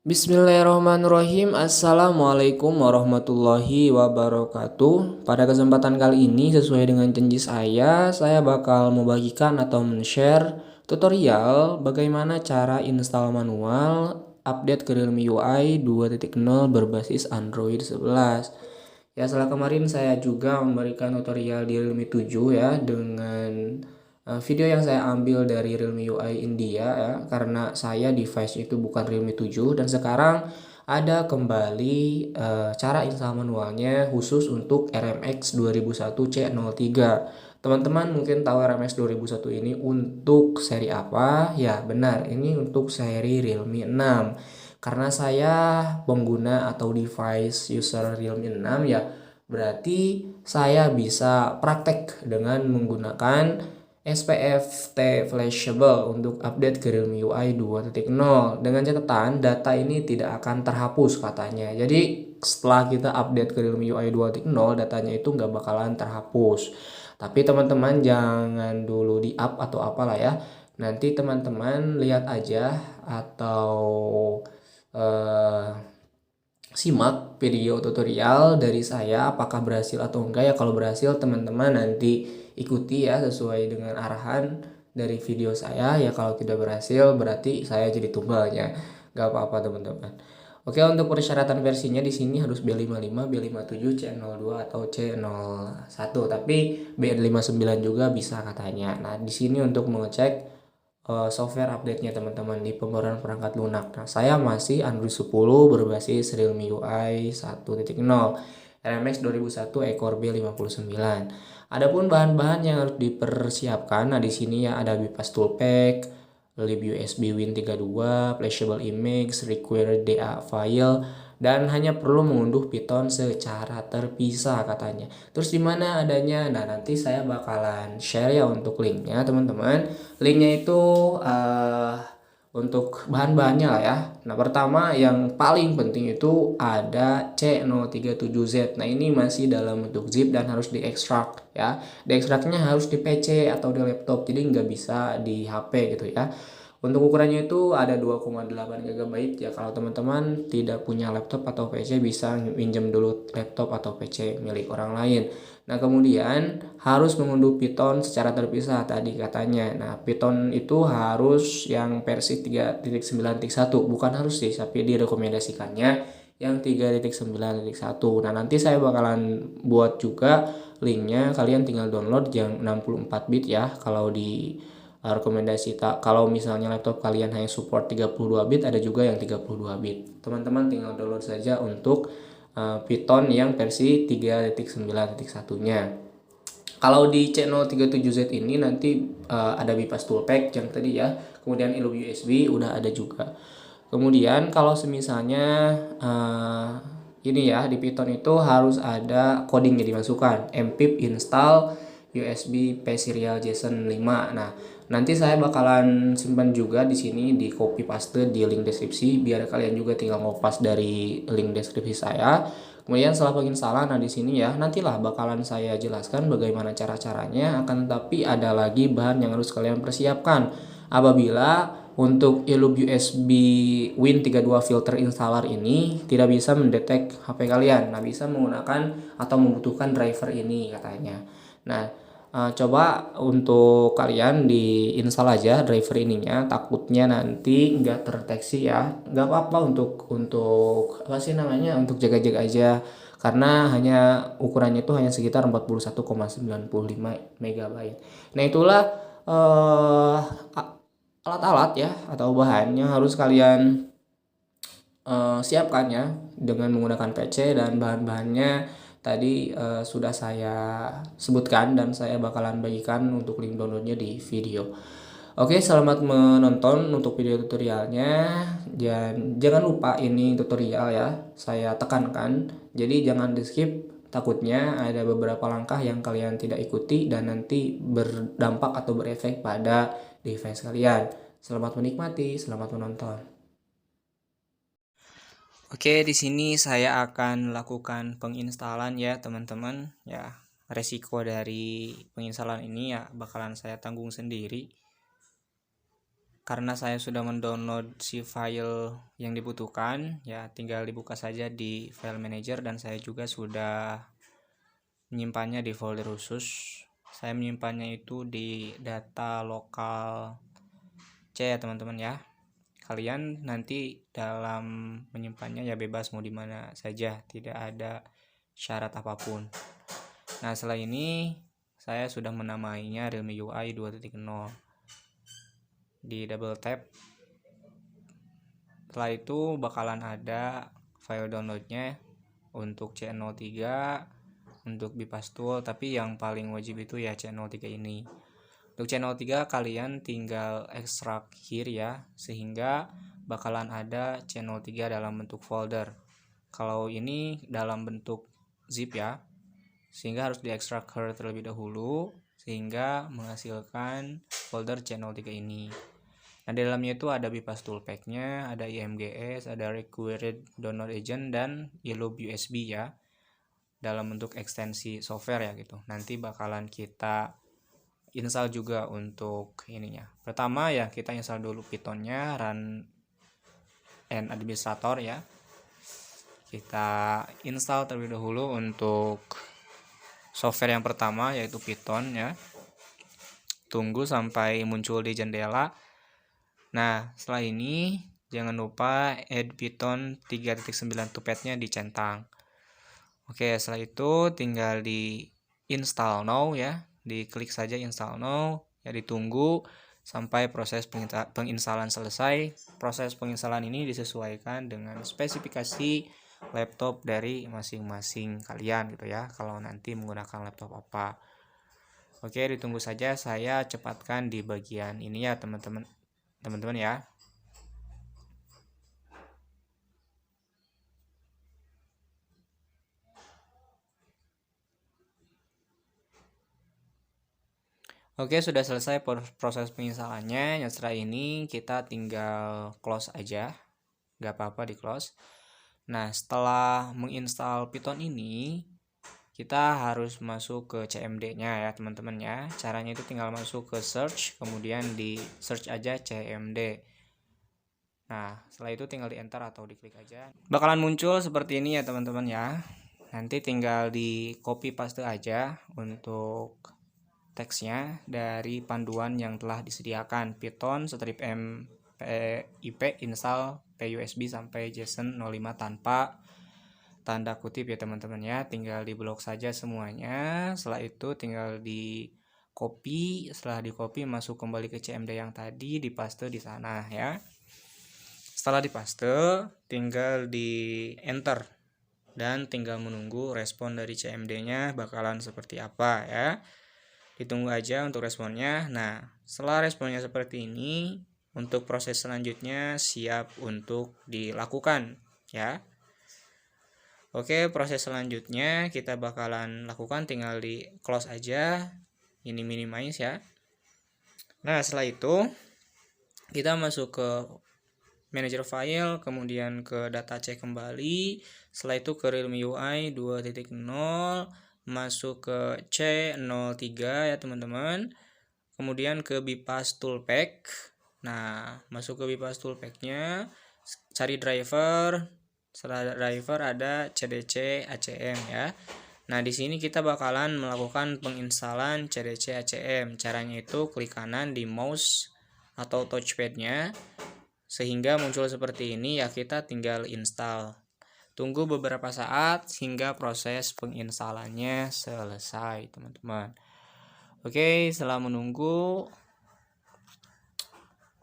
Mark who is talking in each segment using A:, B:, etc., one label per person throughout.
A: Bismillahirrahmanirrahim. Assalamualaikum warahmatullahi wabarakatuh. Pada kesempatan kali ini, sesuai dengan janji saya bakal membagikan atau men-share tutorial bagaimana cara install manual update ke Realme UI 2.0 berbasis Android 11. Ya, setelah kemarin saya juga memberikan tutorial di Realme 7 ya, dengan video yang saya ambil dari Realme UI India ya, karena saya device itu bukan Realme 7, dan sekarang ada kembali cara install manualnya khusus untuk RMX 2001 C03. Teman-teman mungkin tahu RMX 2001 ini untuk seri apa? Ya, benar, ini untuk seri Realme 6. Karena saya pengguna atau device user Realme 6 ya, berarti saya bisa praktek dengan menggunakan SPFT Flashable untuk update ke Realme UI 2.0. Dengan catatan data ini tidak akan terhapus katanya. Jadi setelah kita update ke Realme UI 2.0, datanya itu nggak bakalan terhapus. Tapi teman-teman jangan dulu di up atau apalah ya. Nanti teman-teman lihat aja atau eh, simak video tutorial dari saya apakah berhasil atau enggak ya. Kalau berhasil teman-teman nanti ikuti ya sesuai dengan arahan dari video saya ya. Kalau tidak berhasil berarti saya jadi tumbalnya, nggak apa-apa teman-teman. Oke, untuk persyaratan versinya di sini harus B55, B57, C02 atau C01, tapi B59 juga bisa katanya. Nah, di sini untuk mengecek software update-nya teman-teman di pembaruan perangkat lunak. Nah, saya masih Android 10 berbasis Realme UI 1.0 RMX 2001 eCore B59. Adapun bahan-bahan yang harus dipersiapkan, nah di sini ya ada bypass toolpack, lib USB Win32, flashable image, require DA file, dan hanya perlu mengunduh Python secara terpisah katanya. Terus di mana adanya? Nah, nanti saya bakalan share ya untuk linknya teman-teman. Linknya itu untuk bahan-bahannya lah ya. Nah, pertama yang paling penting itu ada C037Z. Nah, ini masih dalam bentuk zip dan harus diekstrak ya. Diekstraknya harus di PC atau di laptop, jadi nggak bisa di HP gitu ya. Untuk ukurannya itu ada 2,8 GB ya. Kalau teman-teman tidak punya laptop atau PC bisa pinjam dulu laptop atau PC milik orang lain. Nah, kemudian harus mengunduh Python secara terpisah tadi katanya. Nah, Python itu harus yang versi 3.9.1, bukan harus sih, tapi direkomendasikannya yang 3.9.1. Nah, nanti saya bakalan buat juga linknya, kalian tinggal download yang 64 bit ya. Kalau di rekomendasi tak, kalau misalnya laptop kalian hanya support 32 bit, ada juga yang 32 bit. Teman-teman tinggal download saja untuk Python yang versi 3.9.1-nya. Kalau di C037Z ini nanti ada bypass toolpack yang tadi ya, kemudian ILO USB udah ada juga. Kemudian kalau semisalnya ini ya, di Python itu harus ada codingnya dimasukkan, mpip install USB P serial JSON 5. Nah, nanti saya bakalan simpan juga di sini, di copy paste di link deskripsi biar kalian juga tinggal ngopas dari link deskripsi saya. Kemudian setelah penginstalan, nah di sini ya nantilah bakalan saya jelaskan bagaimana cara-caranya. Akan tetapi ada lagi bahan yang harus kalian persiapkan apabila untuk eLoop USB Win32 filter installer ini tidak bisa mendetek HP kalian. Nah, bisa menggunakan atau membutuhkan driver ini katanya. Nah, coba untuk kalian diinstal aja driver ininya, takutnya nanti nggak terdeteksi ya. Nggak apa-apa, untuk apa sih namanya, untuk jaga-jaga aja, karena hanya ukurannya itu hanya sekitar 41,95 MB. Nah, itulah eh, alat-alat ya atau bahan yang harus kalian siapkan ya dengan menggunakan PC, dan bahan-bahannya tadi sudah saya sebutkan dan saya bakalan bagikan untuk link downloadnya di video. Oke, selamat menonton untuk video tutorialnya, dan jangan lupa ini tutorial ya, saya tekankan, jadi jangan di skip, takutnya ada beberapa langkah yang kalian tidak ikuti dan nanti berdampak atau berefek pada device kalian. Selamat menikmati, selamat menonton. Oke, di sini saya akan lakukan penginstalan ya teman-teman. Ya, resiko dari penginstalan ini ya bakalan saya tanggung sendiri. Karena saya sudah mendownload si file yang dibutuhkan, ya tinggal dibuka saja di file manager, dan saya juga sudah menyimpannya di folder khusus. Saya menyimpannya itu di data lokal C ya teman-teman ya. Kalian nanti dalam menyimpannya ya bebas mau dimana saja, tidak ada syarat apapun. Nah setelah ini saya sudah menamainya Realme UI 2.0. Di double tap, setelah itu bakalan ada file downloadnya untuk C03, untuk bypass tool, tapi yang paling wajib itu ya C03 ini. Untuk C03 kalian tinggal ekstrak here ya, sehingga bakalan ada C03 dalam bentuk folder. Kalau ini dalam bentuk zip ya, sehingga harus diekstrak here terlebih dahulu sehingga menghasilkan folder C03 ini. Nah di dalamnya itu ada bypass tool pack-nya, ada IMGS, ada required download agent, dan elob USB ya, dalam bentuk ekstensi software ya gitu. Nanti bakalan kita install juga untuk ininya. Pertama ya kita install dulu Python-nya, run and administrator ya. Kita install terlebih dahulu untuk software yang pertama yaitu Python ya. Tunggu sampai muncul di jendela. Nah setelah ini jangan lupa add Python 3.9 to pad-nya dicentang. Oke, setelah itu tinggal di install now ya, diklik saja install now ya, ditunggu sampai proses penginstalan selesai. Proses penginstalan ini disesuaikan dengan spesifikasi laptop dari masing-masing kalian gitu ya, kalau nanti menggunakan laptop apa. Oke, ditunggu saja, saya cepatkan di bagian ini ya teman-teman ya. Oke, sudah selesai proses penginstalannya. Yang setelah ini kita tinggal close aja, nggak apa-apa di close. Nah setelah menginstal Python ini, kita harus masuk ke CMD-nya ya teman-teman ya. Caranya itu tinggal masuk ke search, kemudian di search aja CMD. Nah setelah itu tinggal di enter atau diklik aja, bakalan muncul seperti ini ya teman-teman ya. Nanti tinggal di copy paste aja untuk teksnya dari panduan yang telah disediakan, Python strip m pip install pusb sampai JSON 05 tanpa tanda kutip ya teman-teman ya. Tinggal di blok saja semuanya. Setelah itu tinggal di copy, setelah di copy masuk kembali ke CMD yang tadi, dipaste di sana ya. Setelah dipaste tinggal di enter dan tinggal menunggu respon dari CMD-nya bakalan seperti apa ya. Ditunggu aja untuk responnya. Nah setelah responnya seperti ini, untuk proses selanjutnya siap untuk dilakukan ya. Oke, proses selanjutnya kita bakalan lakukan, tinggal di close aja, ini minimize ya. Nah setelah itu kita masuk ke manager file, kemudian ke data C kembali. Setelah itu ke Realme UI 2.0, masuk ke C03 ya teman-teman. Kemudian ke bypass toolpack. Nah masuk ke bypass toolpack-nya, cari driver. Setelah driver ada CDC ACM ya. Nah di sini kita bakalan melakukan penginstalan CDC ACM. Caranya itu klik kanan di mouse atau touchpad-nya sehingga muncul seperti ini ya, kita tinggal install. Tunggu beberapa saat hingga proses penginstalannya selesai teman-teman. Oke, setelah menunggu,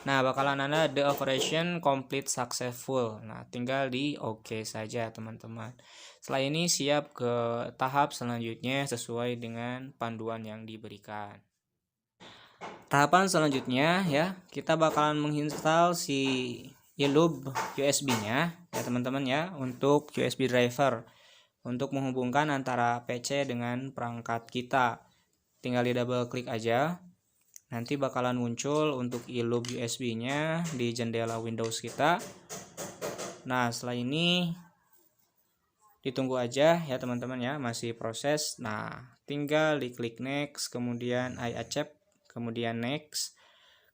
A: nah bakalan ada the operation complete successful. Nah tinggal di OK saja teman-teman. Setelah ini siap ke tahap selanjutnya sesuai dengan panduan yang diberikan. Tahapan selanjutnya ya, kita bakalan menginstal si elob USB-nya ya teman-teman ya, untuk USB driver untuk menghubungkan antara PC dengan perangkat kita. Tinggal di double klik aja. Nanti bakalan muncul untuk elob USB-nya di jendela Windows kita. Nah setelah ini ditunggu aja ya teman-teman ya, masih proses. Nah tinggal diklik next, kemudian I accept, kemudian next,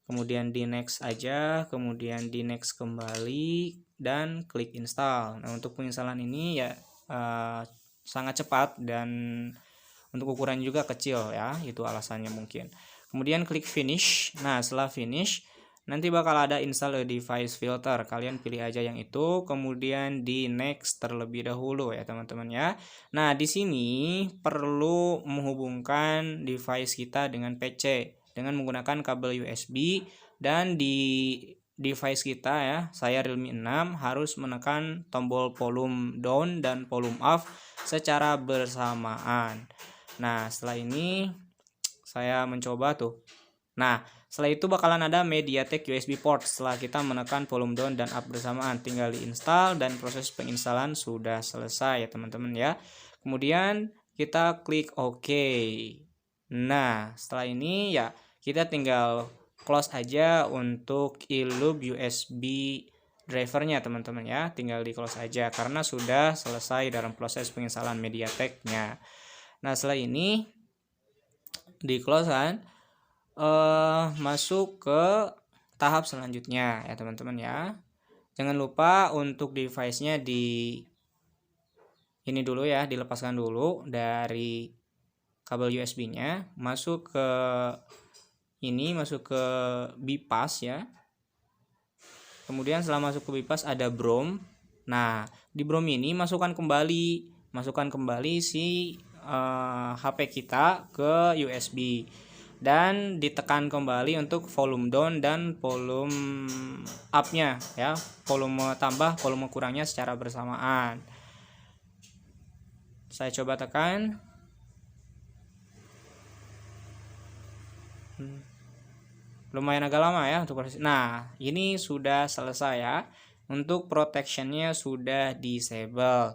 A: kemudian di next aja, kemudian di next kembali, dan klik install. Nah, untuk penginstalan ini ya sangat cepat dan untuk ukuran juga kecil ya, itu alasannya mungkin. Kemudian klik finish. Nah, setelah finish nanti bakal ada install a device filter. Kalian pilih aja yang itu, kemudian di next terlebih dahulu ya teman-teman ya. Nah, di sini perlu menghubungkan device kita dengan PC dengan menggunakan kabel USB, dan di device kita ya, saya Realme 6, harus menekan tombol volume down dan volume up secara bersamaan. Nah, setelah ini saya mencoba tuh. Nah, setelah itu bakalan ada MediaTek USB port. Setelah kita menekan volume down dan up bersamaan, tinggal diinstal dan proses penginstalan sudah selesai ya teman-teman ya. Kemudian kita klik OK. Nah, setelah ini ya kita tinggal close aja untuk eLoop USB drivernya teman-teman ya. Tinggal di close aja karena sudah selesai dalam proses penginstalan MediaTek-nya. Nah, setelah ini di close kan, masuk ke tahap selanjutnya ya teman-teman ya. Jangan lupa untuk device-nya di ini dulu ya, dilepaskan dulu dari kabel USB-nya, masuk ke ini, masuk ke bypass ya. Kemudian setelah masuk ke bypass ada BROM. Nah, di BROM ini masukkan kembali si HP kita ke USB. Dan ditekan kembali untuk volume down dan volume up-nya ya, volume tambah, volume kurangnya secara bersamaan. Saya coba tekan. Lumayan agak lama ya untuk proses. Nah, ini sudah selesai ya. Untuk protectionnya sudah disable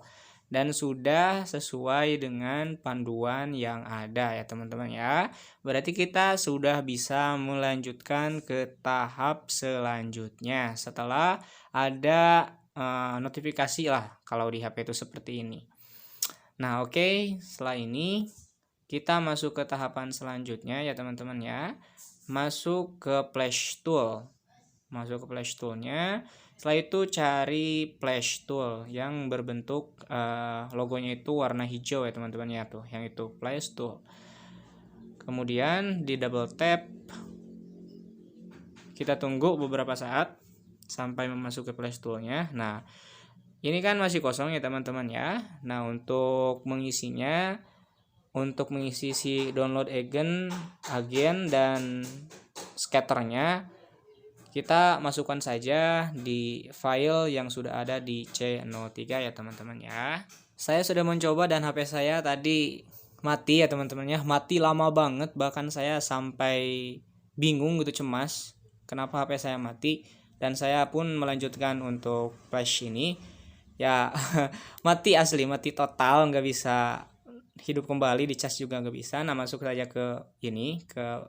A: dan sudah sesuai dengan panduan yang ada ya teman-teman ya. Berarti kita sudah bisa melanjutkan ke tahap selanjutnya setelah ada notifikasi lah kalau di HP itu seperti ini. Nah, oke, setelah ini kita masuk ke tahapan selanjutnya ya teman-teman ya. Masuk ke flash tool. Masuk ke flash toolnya. Setelah itu cari flash tool yang berbentuk logonya itu warna hijau ya teman-teman ya, tuh yang itu flash tool. Kemudian di double tap, kita tunggu beberapa saat sampai memasuki flash toolnya. Nah, ini kan masih kosong ya teman-teman ya. Nah, untuk mengisinya, untuk mengisi si download agen dan scatternya, kita masukkan saja di file yang sudah ada di C03 ya teman-teman ya. Saya sudah mencoba dan HP saya tadi mati ya teman-teman ya. Mati lama banget, bahkan saya sampai bingung gitu, cemas kenapa HP saya mati. Dan saya pun melanjutkan untuk flash ini ya. Mati asli, mati total, nggak bisa hidup kembali, dicas juga nggak bisa. Nah, masuk saja ke ini, ke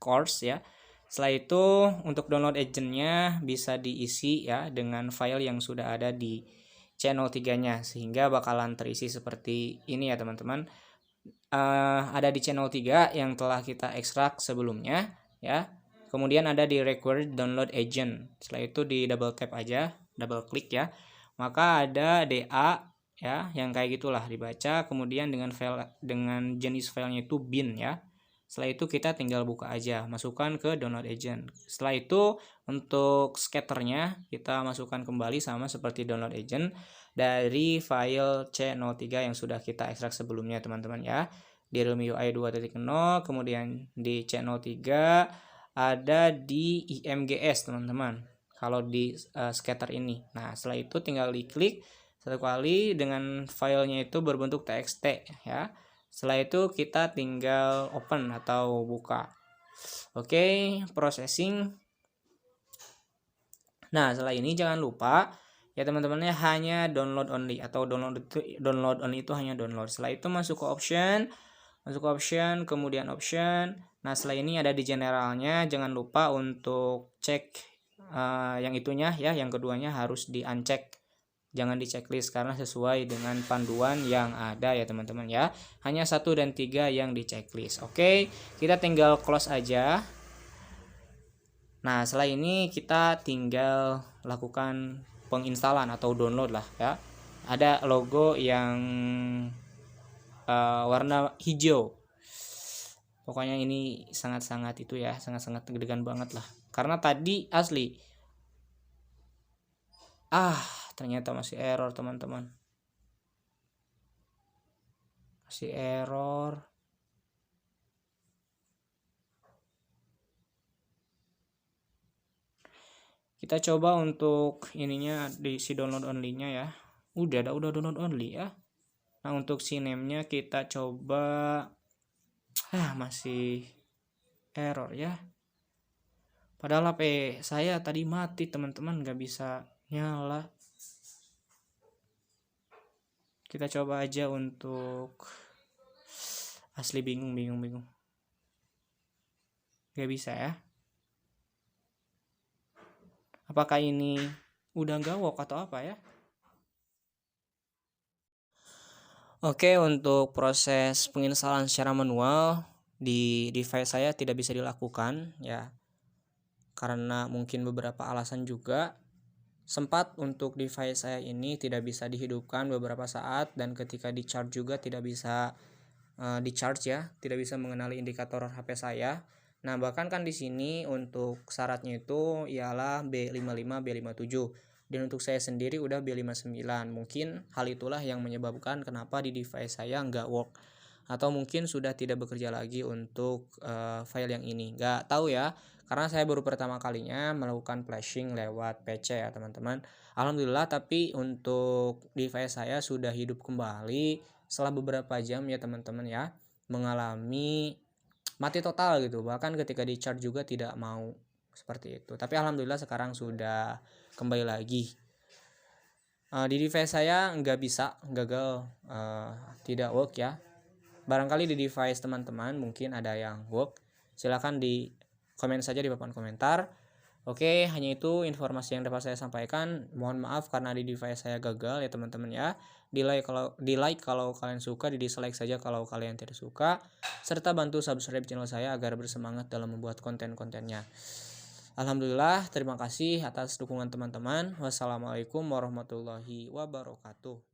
A: course ya. Setelah itu untuk download agentnya bisa diisi ya dengan file yang sudah ada di C03-nya, sehingga bakalan terisi seperti ini ya teman-teman. Ada di C03 yang telah kita ekstrak sebelumnya ya. Kemudian ada di required download agent. Setelah itu di double tap aja, double klik ya. Maka ada DA ya, yang kayak gitulah dibaca. Kemudian dengan file, dengan jenis filenya itu bin ya. Setelah itu kita tinggal buka aja, masukkan ke download agent. Setelah itu untuk scatternya kita masukkan kembali sama seperti download agent dari file C03 yang sudah kita ekstrak sebelumnya teman-teman ya. Di Realme UI 2.0, kemudian di C03 ada di IMGS teman-teman. Kalau di scatter ini. Nah, setelah itu tinggal diklik satu kali dengan filenya itu berbentuk TXT ya. Setelah itu kita tinggal open atau buka. Oke, processing. Nah, setelah ini jangan lupa ya teman-temannya, hanya download only atau download only itu hanya download. Setelah itu masuk ke option, kemudian option. Nah, setelah ini ada di generalnya, jangan lupa untuk cek yang itunya ya, yang keduanya harus di uncheck. Jangan di checklist karena sesuai dengan panduan yang ada ya teman-teman ya. Hanya 1 dan 3 yang di checklist. Oke, kita tinggal close aja. Nah, setelah ini kita tinggal lakukan penginstalan atau download lah ya. Ada logo yang warna hijau. Pokoknya ini sangat-sangat itu ya, sangat-sangat deg-degan banget lah. Karena tadi asli ternyata masih error teman-teman. Masih error. Kita coba untuk ininya di si download only-nya ya. Udah download only ya. Nah, untuk si name-nya kita coba masih error ya. Padahal HP saya tadi mati teman-teman, nggak bisa nyala. Kita coba aja untuk asli bingung. Nggak bisa ya. Apakah ini udah nggak work atau apa ya? Oke, untuk proses penginstalan secara manual di device saya tidak bisa dilakukan ya. Karena mungkin beberapa alasan juga. Sempat untuk device saya ini tidak bisa dihidupkan beberapa saat, dan ketika di charge juga tidak bisa di charge ya, tidak bisa mengenali indikator HP saya. Nah, bahkan kan di sini untuk syaratnya itu ialah B55, B57. Dan untuk saya sendiri udah B59. Mungkin hal itulah yang menyebabkan kenapa di device saya nggak work, atau mungkin sudah tidak bekerja lagi untuk file yang ini. Nggak tahu ya, karena saya baru pertama kalinya melakukan flashing lewat PC ya teman-teman. Alhamdulillah, tapi untuk device saya sudah hidup kembali setelah beberapa jam ya teman-teman ya, mengalami mati total gitu. Bahkan ketika di charge juga tidak mau, seperti itu. Tapi alhamdulillah sekarang sudah kembali lagi. Di device saya nggak bisa, gagal, tidak work ya. Barangkali di device teman-teman mungkin ada yang work. Silahkan di komen saja di papan komentar. Oke, hanya itu informasi yang dapat saya sampaikan. Mohon maaf karena di device saya gagal ya teman-teman ya. Di like kalau kalian suka, di dislike saja kalau kalian tidak suka. Serta bantu subscribe channel saya agar bersemangat dalam membuat konten-kontennya. Alhamdulillah, terima kasih atas dukungan teman-teman. Wassalamualaikum warahmatullahi wabarakatuh.